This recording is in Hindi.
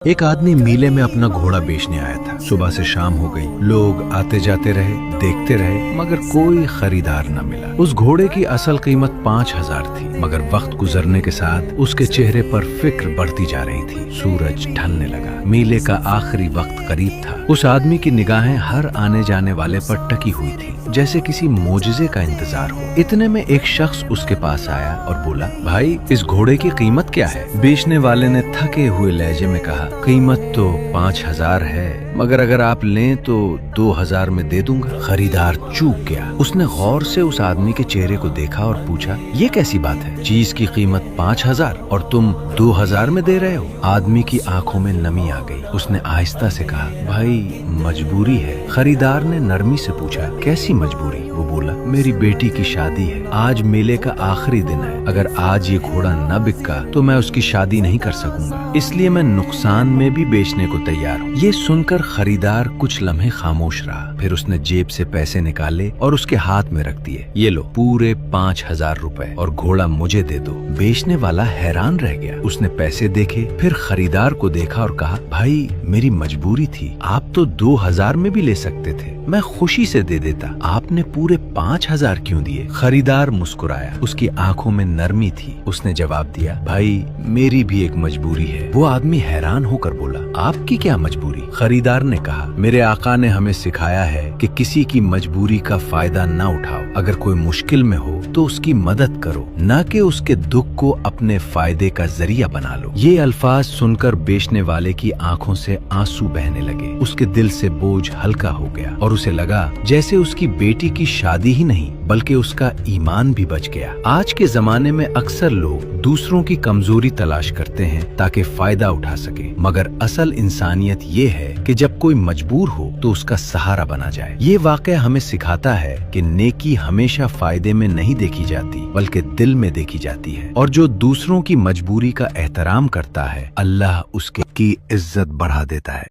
एक आदमी मेले में अपना घोड़ा बेचने आया था। सुबह से शाम हो गई, लोग आते जाते रहे, देखते रहे, मगर कोई खरीदार न मिला। उस घोड़े की असल कीमत 5,000 थी, मगर वक्त गुजरने के साथ उसके चेहरे पर फिक्र बढ़ती जा रही थी। सूरज ढलने लगा, मेले का आखिरी वक्त करीब था। उस आदमी की निगाहें हर आने जाने वाले पर टकी हुई थी, जैसे किसी मोजज़े का इंतजार हो। इतने में एक शख्स उसके पास आया और बोला, भाई इस घोड़े की कीमत क्या है? बेचने वाले ने थके हुए लहजे में कहा, कीमत तो 5,000 है, मगर अगर आप लें तो 2,000 में दे दूंगा। खरीदार चूक गया। उसने गौर से उस आदमी के चेहरे को देखा और पूछा, ये कैसी बात है? चीज की कीमत 5,000 और तुम 2,000 में दे रहे हो? आदमी की आंखों में नमी आ गई। उसने आहिस्ता से कहा, भाई मजबूरी है। खरीदार ने नरमी से पूछा, कैसी मजबूरी? वो बोला, मेरी बेटी की शादी है, आज मेले का आखिरी दिन है। अगर आज ये घोड़ा न बिका तो मैं उसकी शादी नहीं कर सकूंगा, इसलिए मैं नुकसान में भी बेचने को तैयार हूँ। ये सुनकर खरीदार कुछ लम्हे खामोश रहा। फिर उसने जेब से पैसे निकाले और उसके हाथ में रख दिए। ये लो पूरे 5,000 रुपए और घोड़ा मुझे दे दो। बेचने वाला हैरान रह गया। उसने पैसे देखे, फिर खरीदार को देखा और कहा, भाई मेरी मजबूरी थी, आप तो 2,000 में भी ले सकते थे, मैं खुशी से दे देता, आपने पूरे 5,000 क्यों दिए? खरीदार मुस्कुराया, उसकी आंखों में नरमी थी। उसने जवाब दिया, भाई मेरी भी एक मजबूरी है। वो आदमी हैरान होकर बोला, आपकी क्या मजबूरी? खरीदार ने कहा, मेरे आका ने हमें सिखाया है कि किसी की मजबूरी का फायदा न उठाओ। अगर कोई मुश्किल में हो तो उसकी मदद करो, न कि उसके दुख को अपने फायदे का जरिया बना लो। ये अल्फाज सुनकर बेचने वाले की आंखों से आंसू बहने लगे। उसके दिल से बोझ हल्का हो गया और उसे लगा जैसे उसकी बेटी की शादी ही नहीं बल्कि उसका ईमान भी बच गया। आज के जमाने में अक्सर लोग दूसरों की कमजोरी तलाश करते हैं ताकि फायदा उठा सके, मगर असल इंसानियत ये है कि जब कोई मजबूर हो तो उसका सहारा बना जाए। ये वाकया हमें सिखाता है कि नेकी हमेशा फायदे में नहीं देखी जाती बल्कि दिल में देखी जाती है, और जो दूसरों की मजबूरी का एहतराम करता है, अल्लाह उसकी इज्जत बढ़ा देता है।